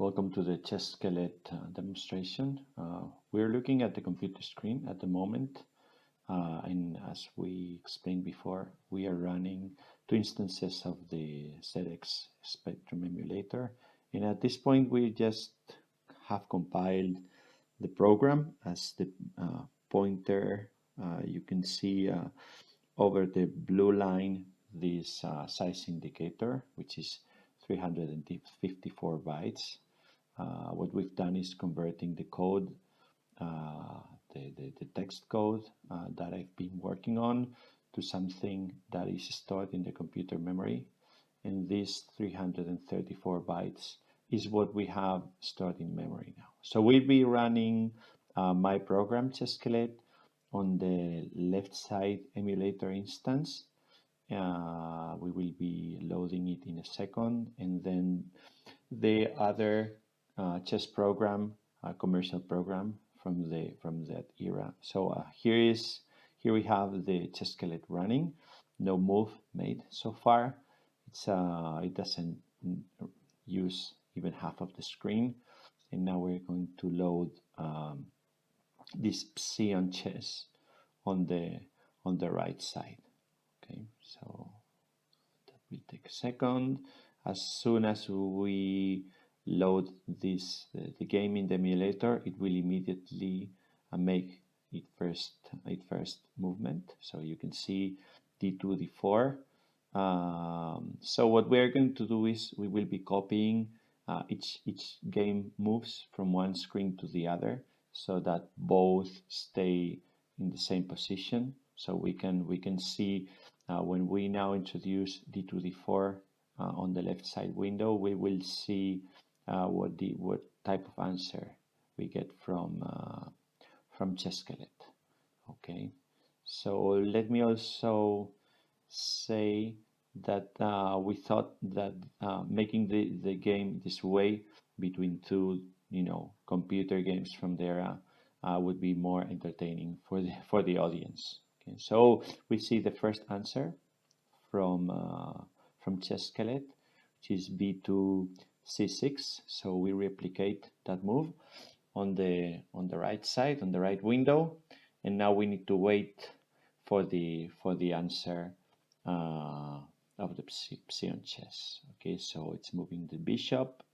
Welcome to the Chesskelet demonstration. We're looking at the computer screen at the moment, and as we explained before, we are running two instances of the ZX Spectrum emulator, and at this point we just have compiled the program as the pointer. You can see over the blue line this size indicator, which is 354 bytes. What we've done is converting the code, the text code that I've been working on to something that is stored in the computer memory. And this 334 bytes is what we have stored in memory now. So we'll be running my program Chesskelet on the left side emulator instance. We will be loading it in a second, and then the other chess program, commercial program from that era. So here we have the Chesskelet running. No move made so far. It doesn't use even half of the screen. And now we're going to load this Psion Chess on the right side. Okay, so that will take a second. As soon as we load this the game in the emulator, it will immediately make its first movement. So you can see d2, d4. So what we are going to do is we will be copying each game moves from one screen to the other, so that both stay in the same position. So we can see when we now introduce d2, d4 on the left side window, we will see what type of answer we get from Chesskelet. Okay, so let me also say that we thought that making the game this way between two computer games from the era would be more entertaining for the audience. Okay, so we see the first answer from Chesskelet, which is b2 c6. So we replicate that move on the right side, on the right window, and now we need to wait for the answer of the Psion Chess. Okay, so it's moving the bishop,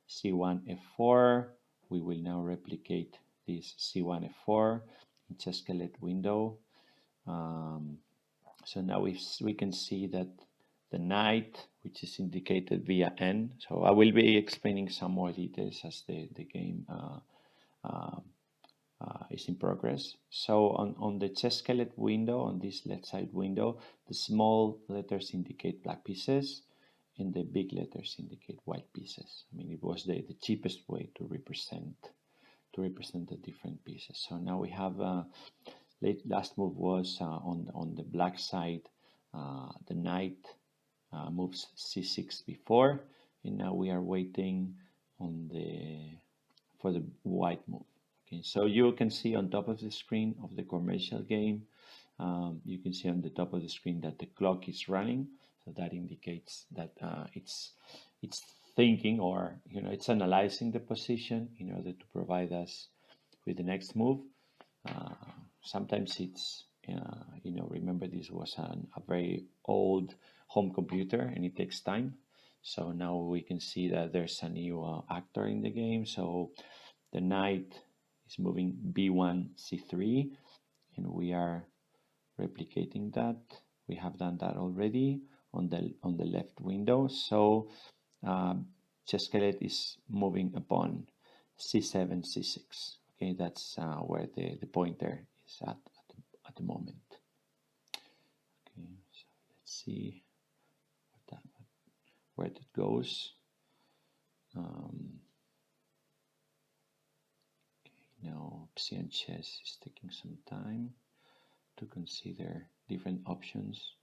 c1 f4. We will now replicate this c1 f4 in Chesskelet window. So now we can see that the knight, which is indicated via N. So I will be explaining some more details as the game is in progress. So on the Chesskelet window, on this left side window, the small letters indicate black pieces and the big letters indicate white pieces. I mean, it was the cheapest way to represent the different pieces. So now we have last move was on the black side. The knight moves c6 before, and now we are waiting for the white move. Okay, so you can see on top of the screen of the commercial game, you can see on the top of the screen that the clock is running. So that indicates that it's thinking, or it's analyzing the position in order to provide us with the next move. Sometimes it's remember this was a very old home computer and it takes time. So now we can see that there's a new actor in the game. So the knight is moving b1 c3, and we are replicating that. We have done that already on the left window. So Chesskelet is moving upon c7 c6. Okay, that's where the pointer is at the moment. Okay, so let's see where that goes. Now Psion Chess is taking some time to consider different options.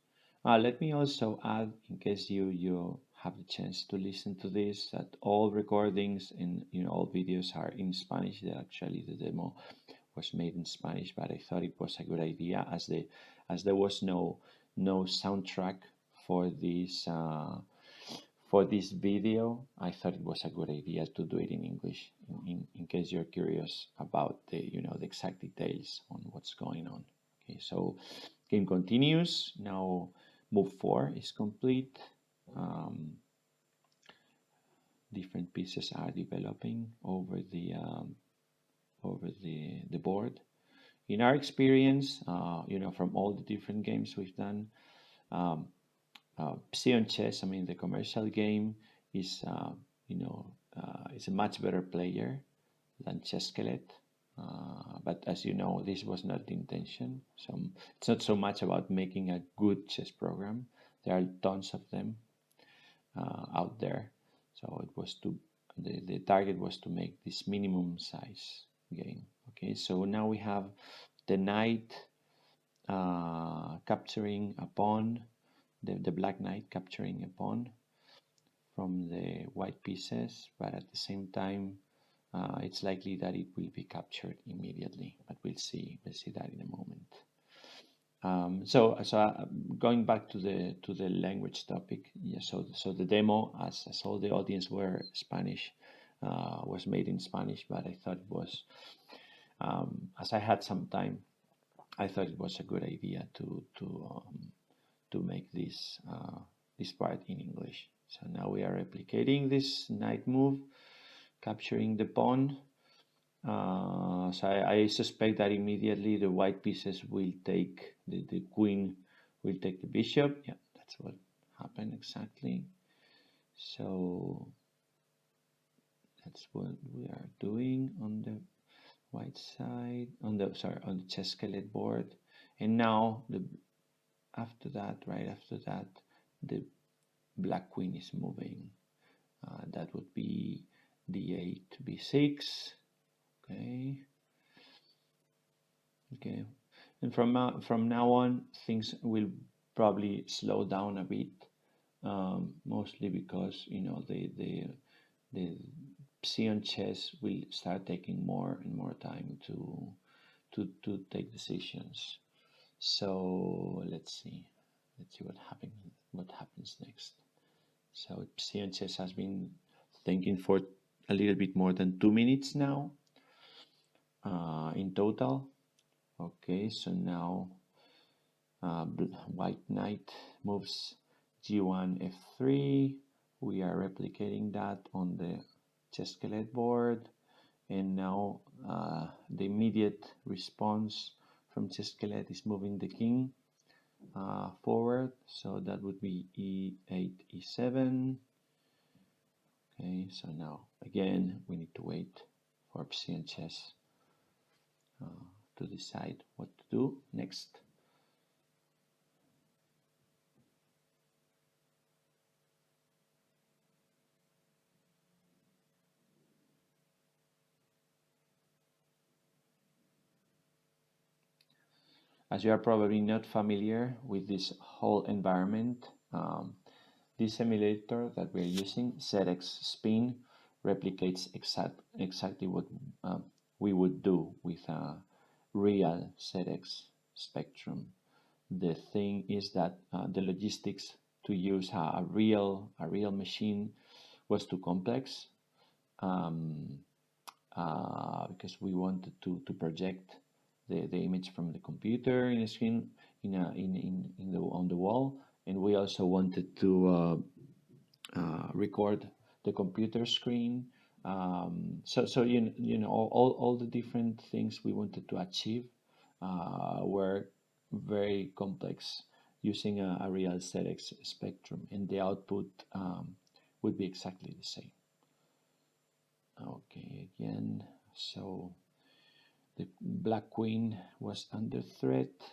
Let me also add, in case you have the chance to listen to this, that all recordings and all videos are in Spanish. Actually, the demo was made in Spanish, but I thought it was a good idea as there was no soundtrack for this for this video, I thought it was a good idea to do it in English, in case you're curious about the, the exact details on what's going on. Okay, so game continues. Now move 4 is complete. Different pieces are developing over the board. In our experience, from all the different games we've done, Psion Chess, I mean the commercial game, is is a much better player than Chesskelet. But as you know, this was not the intention. So it's not so much about making a good chess program. There are tons of them out there. So it was the target was to make this minimum size game. Okay, so now we have the knight capturing a pawn, the black knight capturing a pawn from the white pieces, but at the same time, it's likely that it will be captured immediately. But we'll see that in a moment. So going back to the language topic, yeah. So the demo, as all the audience were Spanish, was made in Spanish, but I thought it was, as I had some time, I thought it was a good idea to make this part in English. So now we are replicating this knight move, capturing the pawn. So I suspect that immediately the white pieces will take, the queen will take the bishop. Yeah, that's what happened exactly. So that's what we are doing on the white side, on the Chesskelet board. And now right after that, the black queen is moving. That would be d8 to b6. Okay, and from now on, things will probably slow down a bit, mostly because the Psion Chess will start taking more and more time to take decisions. So let's see what happens next. So Psion Chess has been thinking for a little bit more than 2 minutes now, in total. Okay, so now white knight moves g1 f3. We are replicating that on the Chesskelet board, and now the immediate response from Chesskelet is moving the king forward. So that would be e8, e7. Okay, so now again we need to wait for Psion Chess to decide what to do next. As you are probably not familiar with this whole environment, this simulator that we're using, ZX Spin, replicates exactly what we would do with a real ZX spectrum. The thing is that the logistics to use a real machine was too complex, because we wanted to project the image from the computer in a screen on the wall, and we also wanted to record the computer screen. So all the different things we wanted to achieve were very complex using a real ZX spectrum, and the output would be exactly the same. Okay, again, so the black queen was under threat.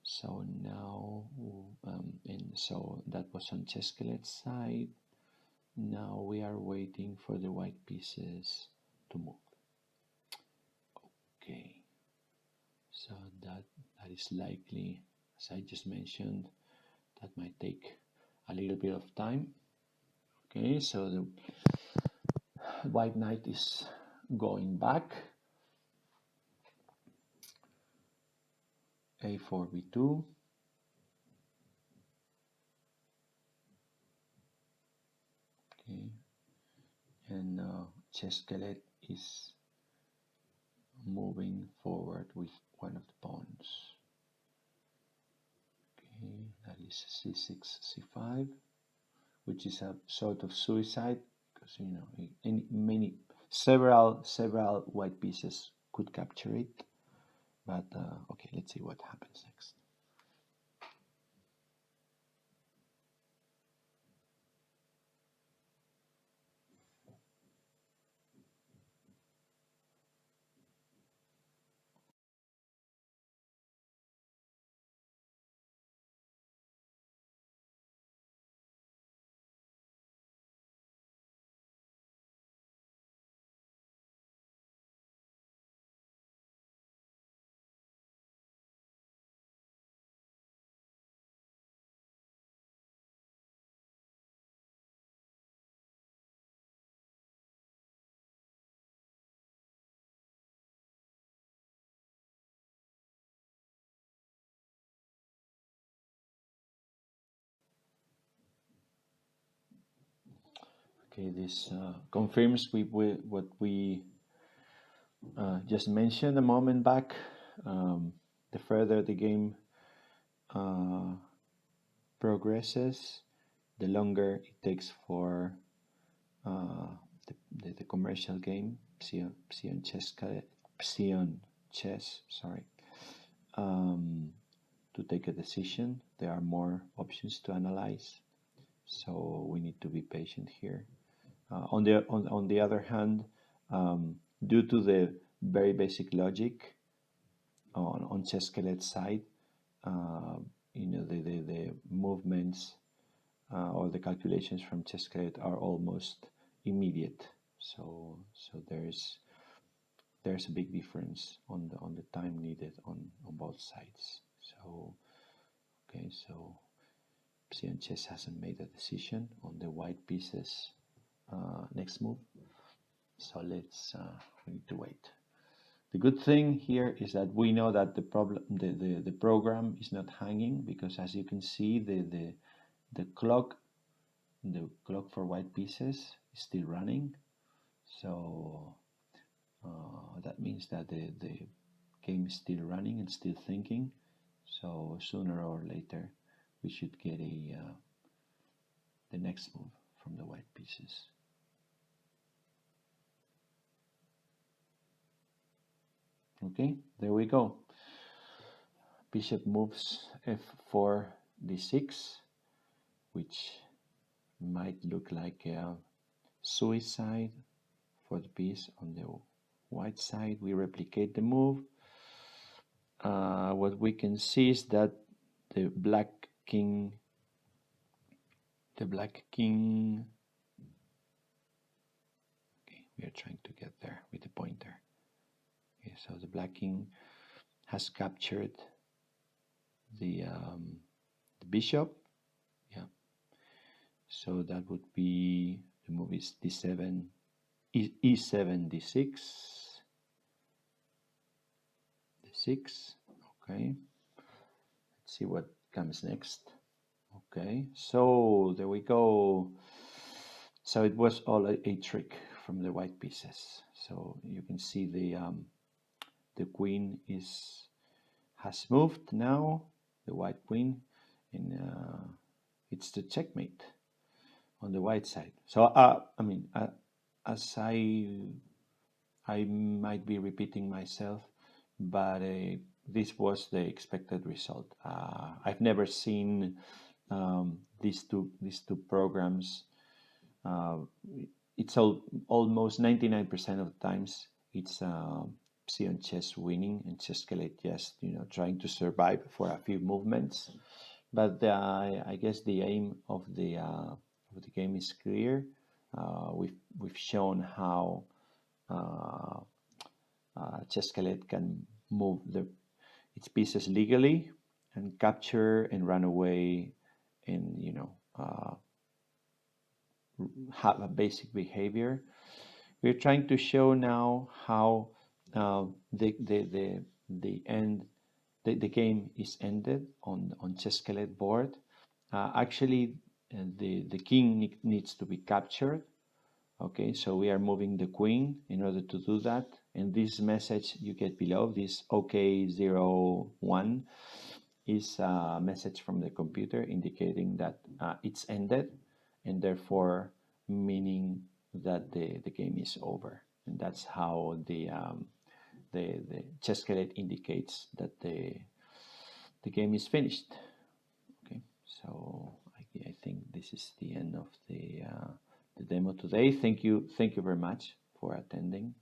So now, and so that was on Chesskelet's side. Now we are waiting for the white pieces to move. Okay, so that is likely, as I just mentioned, that might take a little bit of time. Okay, so the white knight is going back. A4 b2. Okay, and Chesskelet is moving forward with one of the pawns. Okay, that is c6, c5, which is a sort of suicide because several white pieces could capture it. But okay, let's see what happens next. Okay, this confirms what we just mentioned a moment back. The further the game uh, progresses, the longer it takes for uh, the commercial game, Psion Chess, sorry, um, to take a decision. There are more options to analyze, so we need to be patient here. On the other hand, due to the very basic logic on Chesskelet's side, uh, the movements or the calculations from Chesskelet are almost immediate. So there's a big difference on the time needed on both sides. So okay, so Psion Chess hasn't made a decision on the white pieces next move. So we need to wait. The good thing here is that we know that the program is not hanging because as you can see the clock for white pieces is still running. So that means that the game is still running and still thinking. So sooner or later we should get the next move from the white pieces. Okay, there we go. Bishop moves f4 d6, which might look like a suicide for the piece on the white side. We replicate the move. What we can see is that the black king, okay, we are trying to get there with the pointer. Okay, so the black king has captured the bishop. Yeah, so that would be the move is d7, e7, d6, d6. Okay, let's see what comes next. Okay, so there we go. So it was all a trick from the white pieces. So you can see the queen has moved now, the white queen, and it's the checkmate on the white side. So I mean, as I might be repeating myself, but this was the expected result. I've never seen these two programs. It's almost 99% of the times it's Psion Chess winning and Chesskelet just trying to survive for a few movements. But I guess the aim of the game is clear. We've shown how Chesskelet can move its pieces legally and capture and run away and have a basic behavior. We're trying to show now how the end the game is ended on Chesskelet board. Actually, the king needs to be captured. Okay, so we are moving the queen in order to do that. And this message you get below, this OK01, is a message from the computer indicating that it's ended, and therefore meaning that the game is over. And that's how the Chesskelet indicates that the game is finished. Okay, so I think this is the end of the demo today. Thank you very much for attending.